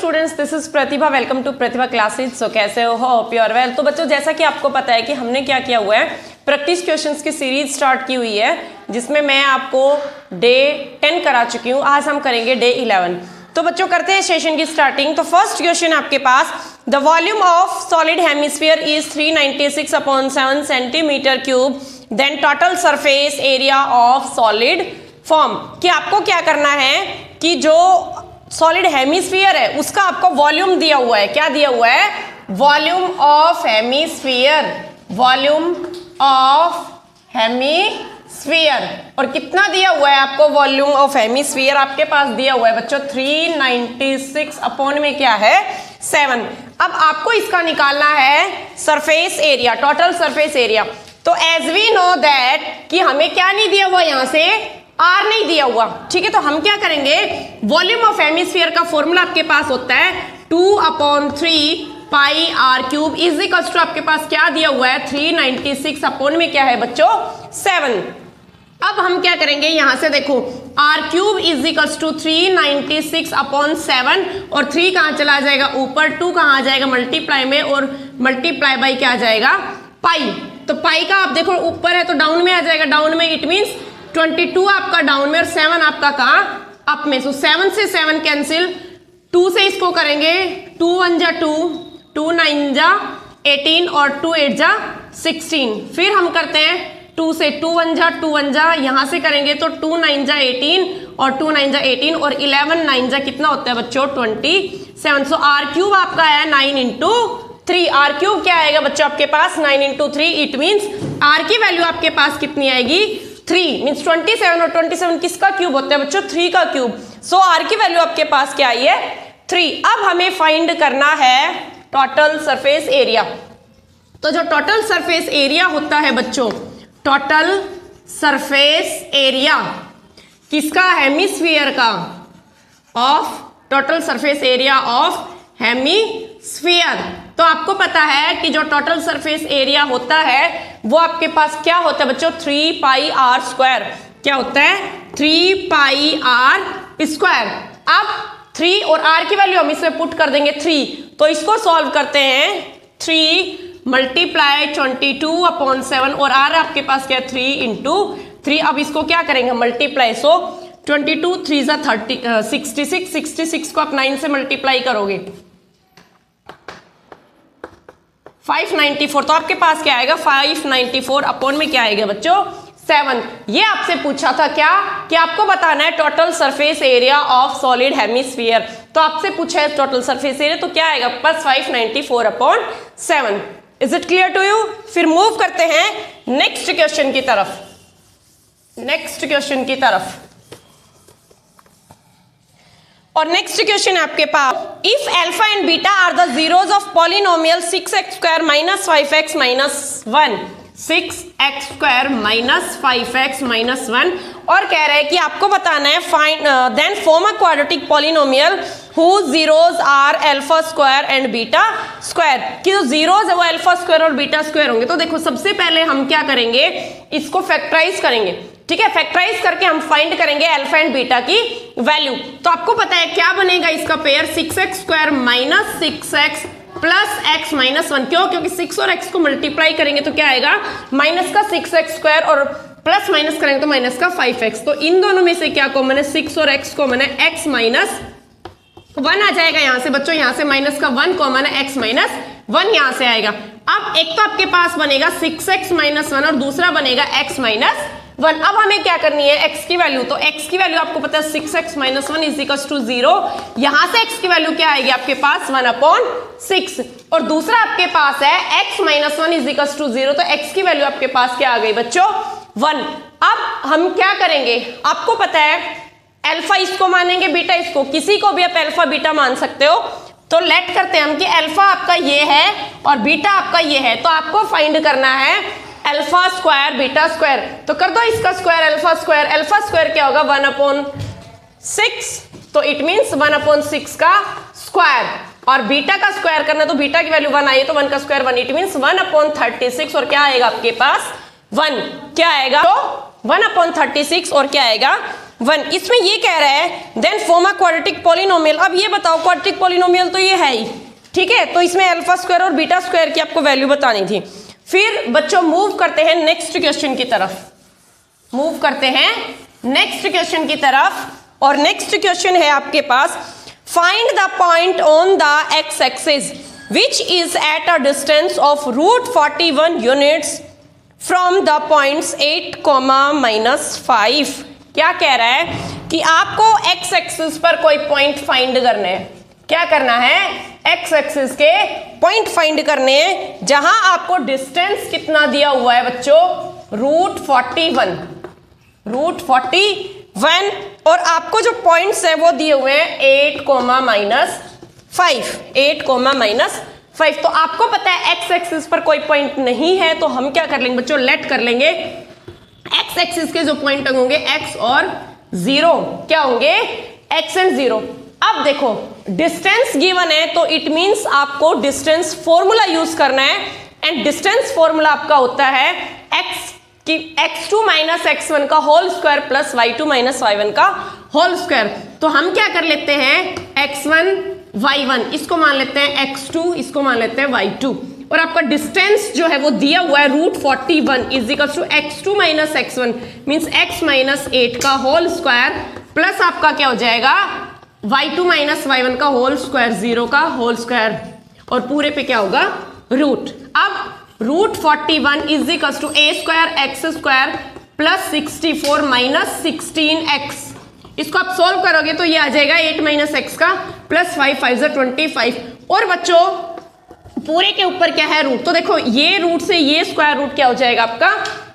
Students, this is Pratibha. Welcome to Pratibha classes. So कैसे हो? Hope you are well. तो बच्चों, जैसा कि आपको पता है कि हमने क्या किया हुआ है, प्रैक्टिस क्वेश्चंस की सीरीज स्टार्ट की हुई है, जिसमें मैं आपको डे 10 करा चुकी हूँ। आज हम करेंगे डे 11। तो बच्चों, करते हैं सेशन की स्टार्टिंग। तो फर्स्ट क्वेश्चन आपके पास, the volume of solid hemisphere is 396/7 centimetre cube, then total surface area of solid form. कि आपको क्या करना है कि जो सॉलिड हेमिस्फीयर है उसका आपको वॉल्यूम दिया हुआ है। क्या दिया हुआ है? Volume of hemisphere, volume of hemisphere. और कितना दिया हुआ है आपको? वॉल्यूम ऑफ हेमिस्फीयर आपके पास दिया हुआ है बच्चों 396 अपॉन में क्या है 7। अब आपको इसका निकालना है surface area, total surface area. तो एज वी नो दैट कि हमें क्या नहीं दिया हुआ, यहां से आर नहीं दिया हुआ, ठीक है। तो हम क्या करेंगे, वॉल्यूम ऑफ हेमिस्फीयर का फॉर्मूला आपके पास होता है 2/3 pi r cube is equals to, आपके पास क्या दिया हुआ है 396 अपॉन में क्या है बच्चों 7। अब हम क्या करेंगे, यहां से देखो R cube is equals to 396 upon 7, और 3 कहां चला जाएगा ऊपर, 2 कहां आ जाएगा मल्टीप्लाई में, और मल्टीप्लाई बाई क्या आ जाएगा पाई। तो पाई का आप देखो ऊपर है तो डाउन में आ जाएगा, डाउन में, इट मीन्स 22 आपका डाउन में और 7 आपका कहाँ अप में। सो 7 से 7 कैंसिल, 2 से इसको करेंगे 2 1 जा 2, 2 9 जा 18 और 2 8 जा 16। फिर हम करते हैं 2 से 2 1 जा, यहां से करेंगे तो 2 9 जा 18 और 2 9 जा 18 और 11 9 जा कितना होता है बच्चों 27। सो आर क्यूब आपका है 9 इंटू 3। आर क्यूब क्या आएगा बच्चों आपके पास 9 इंटू 3। इट मीन्स आर की वैल्यू आपके पास कितनी आएगी 3। मीन्स 27, और 27 किसका क्यूब होता है बच्चों 3 का क्यूब। सो आर की वैल्यू आपके पास क्या आई है 3। अब हमें फाइंड करना है टोटल सरफेस एरिया। तो जो टोटल सरफेस एरिया होता है बच्चों, टोटल सरफेस एरिया किसका, हेमिस्फीयर का, of total surface area of hemisphere. तो आपको पता है कि जो टोटल सरफेस एरिया होता है वो आपके पास क्या होता है बच्चों 3 पाई आर स्क्वायर। क्या होता है 3 पाई आर स्क्वायर। अब 3 और आर की वैल्यू हम इसमें पुट कर देंगे 3, तो इसको सॉल्व करते हैं 3 मल्टीप्लाई 22 अपॉन 7, और आर आपके पास क्या है 3 इंटू 3। अब इसको क्या करेंगे मल्टीप्लाई, सो 22 3 जा 36, 66 को आप 9 से मल्टीप्लाई करोगे 594। तो आपके पास क्या आएगा 594 अपॉन में क्या आएगा बच्चों 7। ये आपसे पूछा था क्या कि आपको बताना है total surface area of solid hemisphere. तो आपसे पूछा है टोटल सरफेस एरिया, तो क्या आएगा plus 594 upon 7। Is it clear to you? फिर मूव करते हैं नेक्स्ट क्वेश्चन की तरफ। नेक्स्ट क्वेश्चन की तरफ, और नेक्स्ट क्वेश्चन आपके पास, if alpha and beta are the zeros of polynomial 6x² - 5x - 1, 6x² - 5x - 1, और कह रहा है कि आपको बताना है find then form a quadratic polynomial whose zeros are alpha square and beta square। कि जो जीरोज है वो अल्फा स्क्वायर और बीटा स्क्वायर होंगे। तो देखो सबसे पहले हम क्या करेंगे, इसको फैक्टराइज करेंगे, ठीक है। फैक्टराइज करके हम फाइंड करेंगे अल्फा एंड बीटा की वैल्यू। तो आपको पता है क्या बनेगा इसका pair 6x² - 6x plus x - 1। क्यों? क्योंकि 6 और x को मल्टीप्लाई करेंगे तो क्या आएगा माइनस का 6x² और प्लस माइनस करेंगे तो माइनस का 5x। तो इन दोनों में से क्या कॉमन है, 6 और x कॉमन है, x - 1 आ जाएगा यहाँ से बच्चों, यहाँ से माइनस का 1 कॉमन है, x - 1 यहाँ से आएगा। अब एक तो आपके पास बनेगा 6x - 1 और दूसरा बनेगा x - 1। अब हमें क्या करनी है x की वैल्यू। तो x की वैल्यू आपको पता है 6x - 1 इज इक्वल टू 0। यहां से x की वैल्यू क्या आएगी आपके पास 1/6, और दूसरा आपके पास है x - 1 इज इक्वल टू 0। तो x की वैल्यू आपके पास क्या आ गई बच्चों 1। अब हम क्या करेंगे, आपको पता है अल्फा इसको मानेंगे, बीटा इसको, किसी को भी आप अल्फा बीटा मान सकते हो। तो लेट करते हैं हम कि अल्फा आपका ये है और बीटा आपका ये है। तो आपको फाइंड करना है अल्फा स्क्वायर बीटा स्क्वायर। तो कर दो इसका square alpha square. Alpha square क्या होगा 1/6, तो इट मीन्स 1/6 का स्क्वायर। और बीटा का स्क्वायर करना, तो बीटा की वैल्यू 1 आई है तो 1 का स्क्वायर 1, इट मीन्स 1/36। और क्या आएगा आपके पास 1, क्या आएगा तो 1/36 और क्या आएगा 1। इसमें ये कह रहा है then form a quadratic polynomial. अब ये बताओ क्वाड्रेटिक पॉलिनोमियल तो ये है ही, ठीक है, तो इसमें अल्फा स्क्वायर और बीटा स्क्वायर की आपको वैल्यू बतानी थी। फिर बच्चों मूव करते हैं नेक्स्ट क्वेश्चन की तरफ, मूव करते हैं नेक्स्ट क्वेश्चन की तरफ, और नेक्स्ट क्वेश्चन है आपके पास find the point on the x axis which is at a distance of √41 units from the points 8, -5। क्या कह रहा है कि आपको एक्स एक्सिस पर कोई पॉइंट फाइंड करने हैं। क्या करना है, एक्स एक्सिस के पॉइंट फाइंड करने हैं जहां आपको डिस्टेंस कितना दिया हुआ है बच्चों, √41 और आपको जो पॉइंट्स है वो दिए हुए हैं 8, -5। तो आपको पता है एक्स एक्सिस पर कोई पॉइंट नहीं है, तो हम क्या कर लेंगे बच्चों, लेट कर लेंगे एक्स एक्सिस के जो पॉइंट होंगे एक्स और 0, क्या होंगे, एक्स एंड 0। अब देखो डिस्टेंस गिवन है तो इट मींस आपको डिस्टेंस फॉर्मूला यूज करना है, एंड डिस्टेंस फॉर्मूला आपका होता है x2 - x1 का whole square plus y2 - y1 का होल स्क्वायर। तो हम क्या कर लेते हैं, x1 y1 इसको मान लेते हैं x2, इसको मान लेते हैं y2, और आपका डिस्टेंस जो है वो दिया हुआ है √41 is x2 - x1 means x - 8 का होल स्क्वायर प्लस आपका क्या हो जाएगा y2 - y1 का होल स्क्वायर, 0 का होल स्क्वायर, और पूरे पे क्या होगा रूट। अब √41 is a² x² plus 64 - 16x। इसको आप सोल्व करोगे तो ये आ जाएगा 8 - x का प्लस 5 5 25। और बच्चों पूरे के ऊपर क्या है रूट, तो देखो ये रूट से ये स्क्वायर रूट क्या हो जाएगा आपका,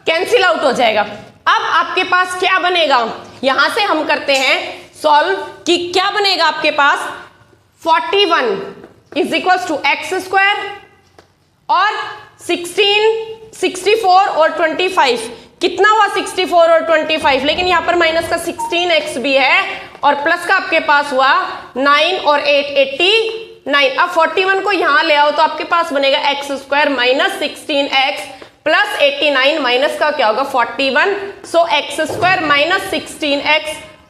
कैंसिल आउट हो जाएगा। अब आपके पास क्या बनेगा, यहां से हम करते हैं सॉल्व कि क्या बनेगा आपके पास, 41 इज इक्वल टू x² और 16, 64 और 25 कितना हुआ, 64 और 25, लेकिन यहाँ पर माइनस का 16x भी है और प्लस का आपके पास हुआ 9 और 8 89। अब 41 को यहाँ ले आओ तो आपके पास बनेगा x² - 16x प्लस 89 माइनस का क्या होगा 41, सो x² - 16x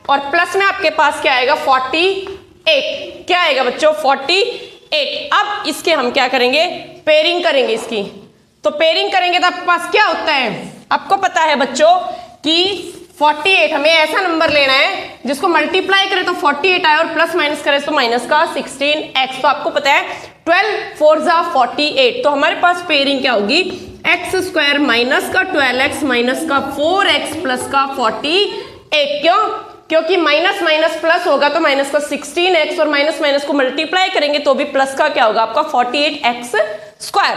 और प्लस में आपके पास क्या आएगा 48। क्या आएगा बच्चों 48। अब इसके हम क्या करेंगे, पेयरिंग करेंगे इसकी, तो पेयरिंग करेंगे तो आपके पास क्या होता है, आपको पता है बच्चों कि 48 हमें ऐसा नंबर लेना है जिसको मल्टीप्लाई करें तो 48 आए और प्लस माइनस करें तो माइनस का 16x। तो आपको पता है 12 4 जा 48, तो हमारे पास पेयरिंग क्या होगी, x² माइनस का 12x माइनस का 4x प्लस का 48। क्यों, क्योंकि माइनस माइनस प्लस होगा तो माइनस का 16x और माइनस माइनस को मल्टीप्लाई करेंगे तो भी प्लस का क्या होगा आपका 48x²।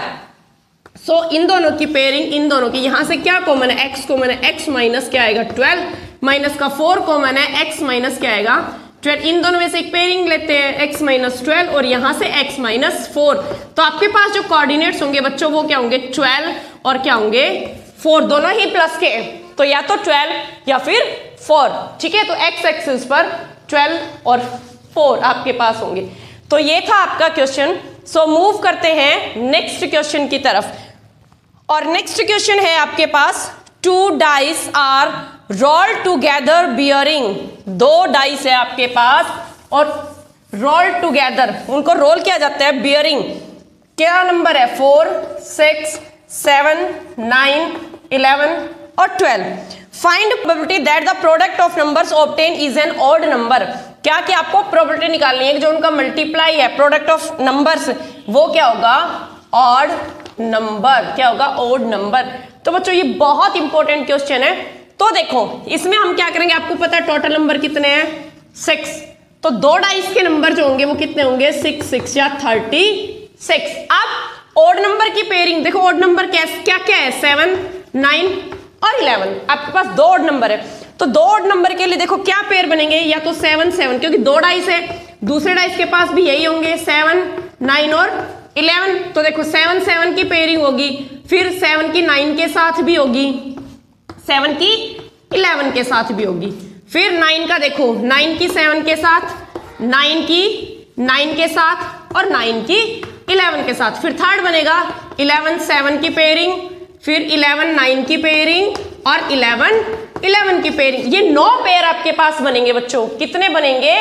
सो इन दोनों की पेयरिंग, इन दोनों की यहां से क्या कॉमन है, x कॉमन है, x माइनस क्या आएगा 12 माइनस का 4 कॉमन है, x माइनस क्या आएगा 12। इन दोनों में से एक पेयरिंग लेते हैं x - 12 और यहां से x - 4। तो आपके पास जो कोऑर्डिनेट्स होंगे बच्चों वो क्या होंगे 12 और क्या होंगे 4, दोनों ही प्लस के, तो या तो 12 या फिर 4, ठीक है। तो x एक्सिस पर 12 और 4 आपके पास होंगे। तो ये था आपका क्वेश्चन। सो मूव करते हैं नेक्स्ट क्वेश्चन की तरफ, और नेक्स्ट क्वेश्चन है आपके पास 2 dice are rolled together bearing. 2 dice है आपके पास और रोल टुगेदर, उनको रोल किया जाता है बियरिंग। क्या नंबर है 4 6 7 9 11 और 12। Find probability that the product of numbers obtain is an odd number. क्या कि आपको प्रोबेबिलिटी निकालनी है कि जो उनका मल्टीप्लाई है प्रोडक्ट ऑफ नंबर्स वो क्या होगा ऑड नंबर, क्या होगा ऑड नंबर। तो बच्चों ये बहुत इंपॉर्टेंट क्वेश्चन है। तो देखो इसमें हम क्या करेंगे, आपको पता है टोटल नंबर कितने हैं 6, तो 2 डाइस के नंबर जो होंगे वो कितने होंगे 6 6 या 36। अब ऑड नंबर की पेयरिंग देखो, ऑड नंबर क्या क्या है 7 9 और 11। आपके पास 2 ऑड नंबर है, तो 2 ऑड नंबर के लिए देखो क्या पेयर बनेंगे, या तो 7 7 क्योंकि 2 डाइस है, दूसरे डाइस के पास भी यही होंगे 7 9 और 11। तो देखो 7 7 की पेयरिंग होगी, फिर 7 की 9 के साथ भी होगी, 7 की 11 के साथ भी होगी, फिर 9 का देखो 9 की 7 के साथ, 9 की 9 के साथ और 9 की 11 के साथ। फिर थर्ड बनेगा 11 7 की पेयरिंग, फिर 11 9 की पेयरिंग और 11 11 की पेयरिंग, ये 9 पेयर आपके पास बनेंगे बच्चों। कितने बनेंगे?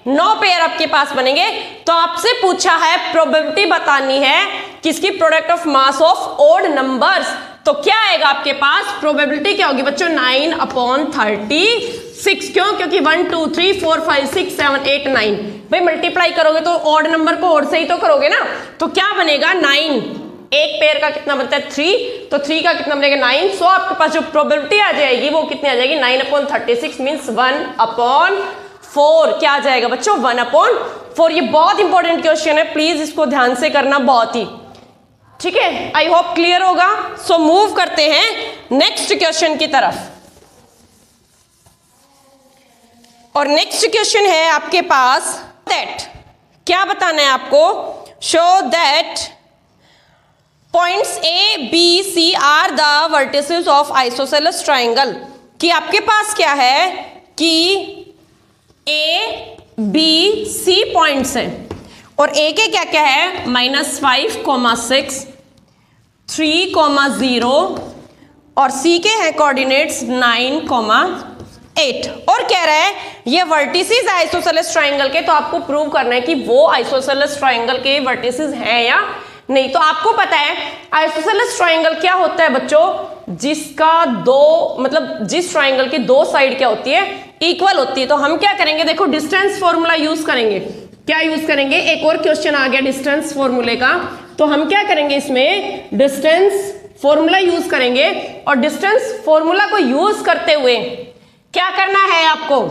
9 पेयर आपके पास बनेंगे। तो आपसे पूछा है प्रोबेबिलिटी बतानी है किसकी? Product of mass of odd numbers. तो क्या आएगा आपके पास? प्रोबेबिलिटी क्या होगी बच्चों? 9/36। क्यों? क्योंकि 1 2 3 4 5 6 7 8 9। भाई मल्टीप्लाई करोगे तो ऑड नंबर को ऑड से ही तो करोगे ना। तो क्या बनेगा? 9। एक पेयर का कितना बनता है? 3। तो 3 का कितना बनेगा? 9। सो आपके पास जो प्रोबेबिलिटी आ जाएगी वो कितनी आ जाएगी? 9/36 मीन्स 1/4। क्या आ जाएगा बच्चों? 1/4। ये बहुत इंपॉर्टेंट क्वेश्चन है, प्लीज इसको ध्यान से करना, बहुत ही ठीक है। आई होप क्लियर होगा। सो मूव करते हैं नेक्स्ट क्वेश्चन की तरफ। और नेक्स्ट क्वेश्चन है आपके पास दैट, क्या बताना है आपको? Show that points A B C are the vertices of isosceles triangle. कि आपके पास क्या है कि ए बी सी पॉइंट्स हैं और ए के क्या क्या है? -5,6 3,0 और सी के हैं कोऑर्डिनेट्स 9,8। और कह रहा है ये वर्टिसेस आइसोसेलेस ट्राइंगल के। तो आपको प्रूव करना है कि वो आइसोसेलेस ट्राइंगल के वर्टिसेस हैं या नहीं। तो आपको पता है आइसोसेलेस ट्राइंगल क्या होता है बच्चों? जिसका जिस ट्राइंगल की दो साइड क्या होती है? इक्वल होती है। तो हम क्या करेंगे? देखो डिस्टेंस फॉर्मूला यूज करेंगे। क्या यूज करेंगे? एक और क्वेश्चन आ गया डिस्टेंस फॉर्मूले का। तो हम क्या करेंगे? इसमें डिस्टेंस फॉर्मूला यूज करेंगे। और डिस्टेंस फॉर्मूला को यूज करते हुए क्या करना है आपको?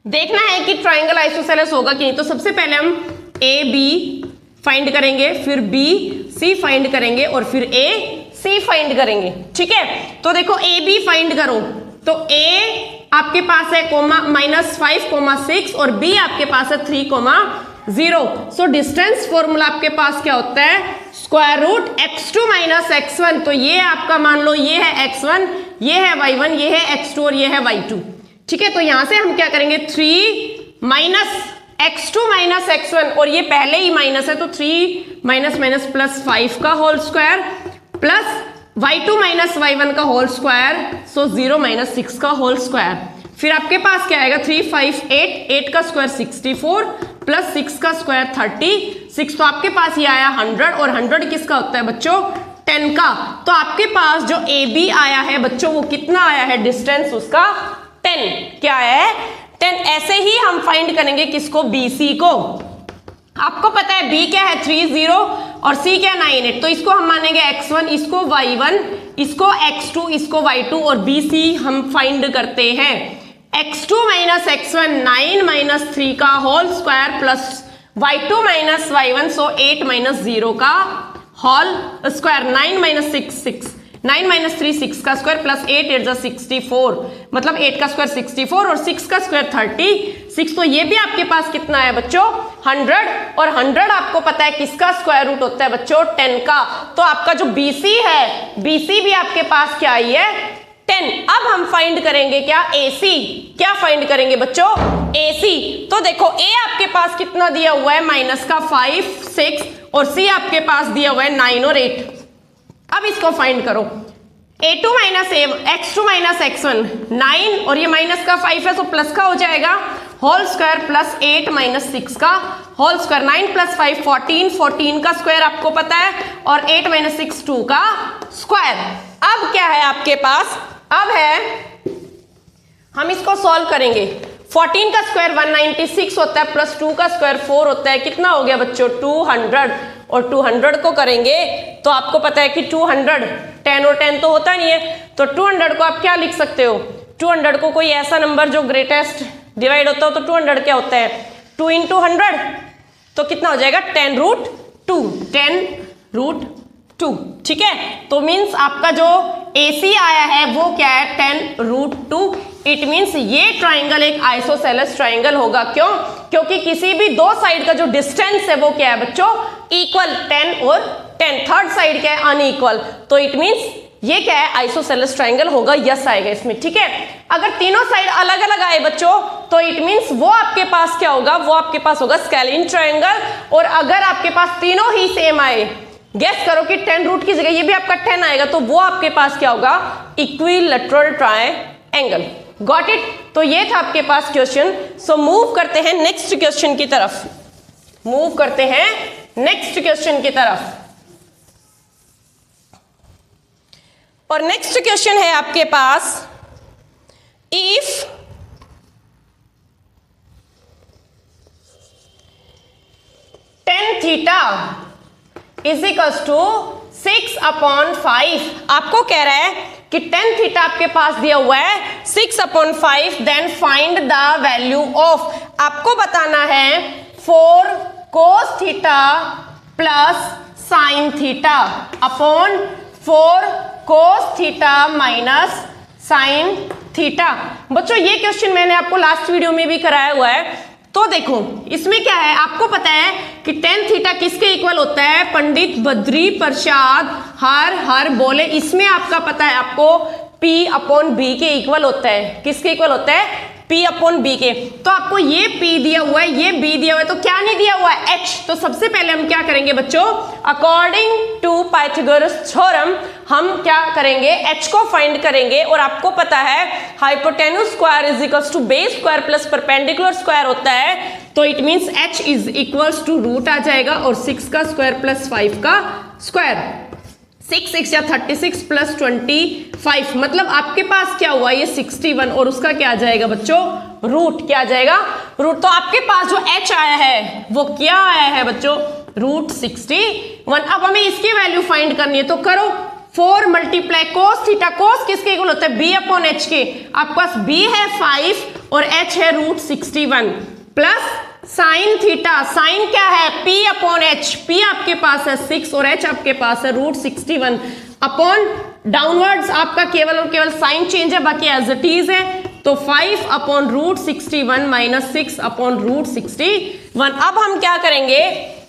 देखना है कि ट्राइंगल आइसोसेलेस होगा कि नहीं। तो सबसे पहले हम ए बी फाइंड करेंगे, फिर बी सी फाइंड करेंगे और फिर ए सी फाइंड करेंगे। ठीक है, तो देखो ए बी फाइंड करो। तो ए आपके पास है -5,6 और बी आपके पास है 3,0। सो डिस्टेंस फॉर्मूला आपके पास क्या होता है? Square root x2 - x1। तो ये आपका मान लो ये है x1, ये है y1, ये है x2 और ये है y2। ठीक है, तो यहां से हम क्या करेंगे? 3 - x2 - x1 और ये पहले ही माइनस है तो 3 - +5 का whole square plus y2 - y1 का होल स्क्वायर। सो 0 - 6 का होल स्क्वायर। फिर आपके पास क्या आएगा? 3 5 8 8 का स्क्वायर 64 प्लस 6 का स्क्वायर 36। तो आपके पास ये आया 100 और 100 किसका होता है बच्चों? 10 का। तो आपके पास जो ए बी आया है बच्चों वो कितना आया है? डिस्टेंस उसका 10। क्या है? 10। ऐसे ही हम फाइंड करेंगे किसको? बी सी को। आपको पता है बी क्या है? 30 और सी क्या? 98। तो इसको हम मानेंगे x1, इसको y1, इसको x2, इसको y2 और बी सी हम फाइंड करते हैं। x2 - x1 9 - 3 का whole square plus y2 - y1 सो 8 - 0 का होल स्क्वायर। 9 - 6 6 9 - 3 6 का स्क्वायर प्लस 8 8 64 मतलब 8 का स्क्वायर 64 और 6 का स्क्वायर 36। तो ये भी आपके पास कितना है बच्चों? 100। और 100 आपको पता है किसका स्क्वायर रूट होता है बच्चों? 10 का। तो आपका जो BC है, BC भी आपके पास क्या आई है? 10। अब हम फाइंड करेंगे क्या? AC। क्या फाइंड करेंगे बच्चों? AC। तो देखो A आपके पास कितना दिया हुआ है? -5 6 और C आपके पास दिया हुआ है 9 और 8। अब इसको फाइंड करो। x2 - x1 9 और ये माइनस का 5 है तो प्लस का हो जाएगा होल स्क्वायर प्लस 8 - 6 का होल स्क्वायर। 9 + 5 14 14 का स्क्वायर आपको पता है और 8 - 6 2 का स्क्वायर। अब क्या है आपके पास? अब है हम इसको सॉल्व करेंगे। 14 का स्क्वायर 196 होता है प्लस 2 का स्क्वायर 4 होता है। कितना हो गया बच्चों? 200। और 200 को करेंगे तो आपको पता है कि 200 10 और 10 तो होता नहीं है। तो 200 को आप क्या लिख सकते हो? 200 को कोई ऐसा नंबर जो ग्रेटेस्ट डिवाइड होता हो तो 200 क्या होता है? 2 × 100। तो कितना हो जाएगा? 10√2 10√2। ठीक है, तो मीन्स आपका जो AC आया है वो क्या है? 10√2। इट मीन्स ये ट्राइंगल एक आइसोसेलेस ट्राइंगल होगा। क्यों? क्योंकि किसी भी दो साइड का जो डिस्टेंस है वो क्या है बच्चों? इक्वल। 10 और 10। थर्ड साइड क्या है? अनइक्वल। तो इट मीन्स ये क्या है? आइसोसेलेस ट्राइंगल होगा। यस आएगा इसमें। ठीक है, अगर तीनों साइड अलग अलग आए बच्चों तो इट मीन्स वो आपके पास क्या होगा? वो आपके पास होगा स्केलिन ट्राइंगल। और अगर आपके पास तीनों ही सेम आए गेस करो कि 10 रूट की जगह ये भी आपका 10 आएगा, तो वो आपके पास क्या होगा, इक्विलैटरल ट्रायंगल। Got it. तो ये था आपके पास क्वेश्चन। सो मूव करते हैं नेक्स्ट क्वेश्चन की तरफ, मूव करते हैं नेक्स्ट क्वेश्चन की तरफ। और नेक्स्ट क्वेश्चन है आपके पास, if tan theta is equals to 6/5। आपको कह रहा है कि tan थीटा आपके पास दिया हुआ है 6/5, then find the value of. आपको बताना है 4 cos theta plus sine theta upon 4 cos theta minus sine theta. बच्चों ये क्वेश्चन मैंने आपको लास्ट वीडियो में भी कराया हुआ है। तो देखो इसमें क्या है, आपको पता है कि tan थीटा किसके इक्वल होता है, पंडित बद्री प्रसाद हर बोले। इसमें आपका पता है आपको P/B के इक्वल होता है। किसके इक्वल होता है, P/B के। तो आपको ये P दिया हुआ है, ये B दिया हुआ है, तो क्या नहीं दिया हुआ है, H। तो सबसे पहले हम क्या करेंगे बच्चों, अकॉर्डिंग टू पाइथागोरस थ्योरम हम क्या करेंगे, H को फाइंड करेंगे। और आपको पता है hypotenuse square is equals to base square plus perpendicular square होता है। तो it means H is equals to root आ जाएगा और 6 का स्क्वायर प्लस 5 का स्क्वायर। 6 या 36 प्लस 25, मतलब आपके पास क्या हुआ, ये 61 और उसका क्या आ जाएगा बच्चों, रूट। क्या आ जाएगा, रूट। तो आपके पास जो H आया है वो क्या आया है बच्चों, रूट 61। अब हमें इसकी वैल्यू फाइंड करनी है, तो करो 4 मल्टीप्लाई कोस थीटा। कोस किसके इक्वल होता है, B/H के। आपके पास B है 5 और H है root 61 plus sine theta. Sine क्या है, P/H। P आपके पास है 6 और H आपके पास है रूट 61 अपॉन डाउनवर्ड्स आपका केवल और केवल साइन चेंज है, बाकी एज इट इज है। तो 5/√61 माइनस 6/√61। अब हम क्या करेंगे,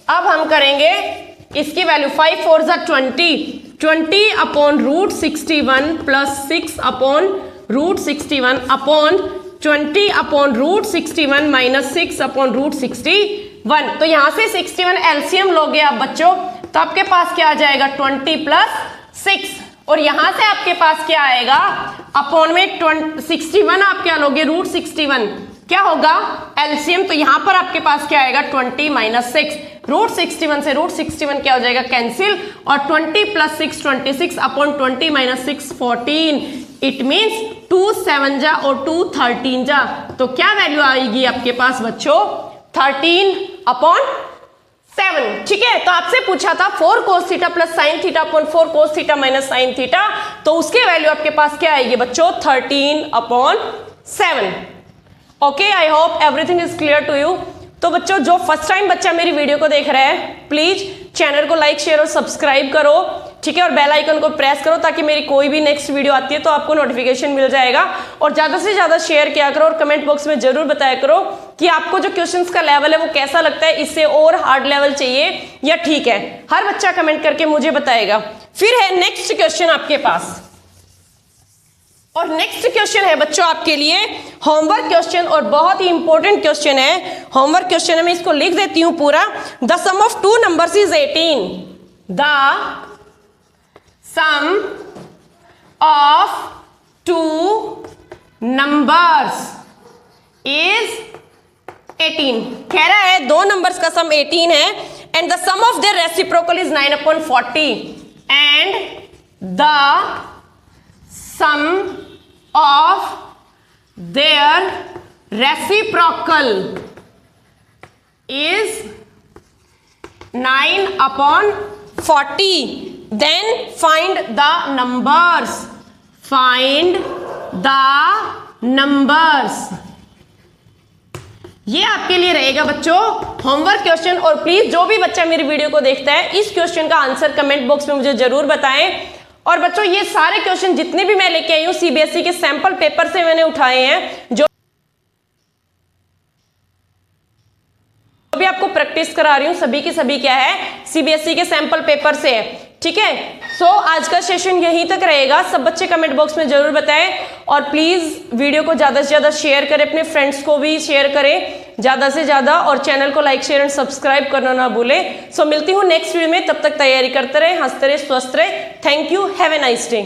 अब हम करेंगे इसकी वैल्यू 5 4 जा 20/√61 प्लस 6/√61 अपॉन 20/√61 माइनस 6/√61। तो यहां से 61 एलसीएम लोगे आप बच्चों, तो आपके पास क्या आ जाएगा 20 प्लस 6। और यहां से आपके पास क्या आएगा, अपॉन में 61 आप क्या लोगे, √61 क्या होगा एलसीएम। तो यहां पर आपके पास क्या आएगा 20 माइनस 6। √61 से √61 क्या हो जाएगा, कैंसिल। और 20 plus 6 26 upon 20 minus 6 14। It means 2 7 जा और 2 13 जा। तो क्या वैल्यू आएगी आपके पास बच्चों, 13/7। ठीक है। तो आपसे पूछा था 4 cos theta plus sine theta upon 4 cos theta minus sine theta, तो उसके वैल्यू आपके पास क्या आएगी बच्चों, 13/7। Okay, I hope everything is clear to you. तो बच्चों जो फर्स्ट टाइम बच्चा मेरी वीडियो को देख रहा है, प्लीज चैनल को लाइक शेयर और सब्सक्राइब करो, ठीक है। और बेल आइकन को प्रेस करो ताकि मेरी कोई भी नेक्स्ट वीडियो आती है तो आपको नोटिफिकेशन मिल जाएगा। और ज्यादा से ज्यादा शेयर किया करो और कमेंट बॉक्स में जरूर बताया करो कि आपको जो क्वेश्चंस का लेवल है वो कैसा लगता है, इससे और हार्ड लेवल चाहिए या ठीक है। हर बच्चा कमेंट करके मुझे बताएगा। फिर है नेक्स्ट क्वेश्चन आपके पास, और नेक्स्ट क्वेश्चन है बच्चों आपके लिए होमवर्क क्वेश्चन, और बहुत ही इंपॉर्टेंट क्वेश्चन है। होमवर्क क्वेश्चन है, मैं इसको लिख देती हूं पूरा। The sum of 2 numbers is 18। The sum of 2 numbers is 18। कह रहा है 2 नंबर्स का सम 18 है, and the sum of their reciprocal is 9/40, and the sum of their reciprocal is 9/40. Then find the numbers. Find the numbers. ये आपके लिए रहेगा बच्चों होमवर्क क्वेश्चन। और प्लीज जो भी बच्चा मेरी वीडियो को देखता है इस क्वेश्चन का आंसर कमेंट बॉक्स में मुझे जरूर बताएं। और बच्चों ये सारे क्वेश्चन जितने भी मैं लेके आई हूं सीबीएसई के सैंपल पेपर से मैंने उठाए हैं, जो भी आपको प्रैक्टिस करा रही हूं सभी की सभी क्या है सीबीएसई के सैंपल पेपर से है। ठीक है। सो आज का सेशन यहीं तक रहेगा। सब बच्चे कमेंट बॉक्स में जरूर बताएं और प्लीज वीडियो को ज्यादा से ज्यादा शेयर करें, अपने फ्रेंड्स को भी शेयर करें ज्यादा से ज्यादा, और चैनल को लाइक शेयर एंड सब्सक्राइब करना ना भूलें। सो मिलती हूँ नेक्स्ट वीडियो में, तब तक तैयारी करते रहे, हंसते रहे, स्वस्थ रहे। Thank you, have a nice day.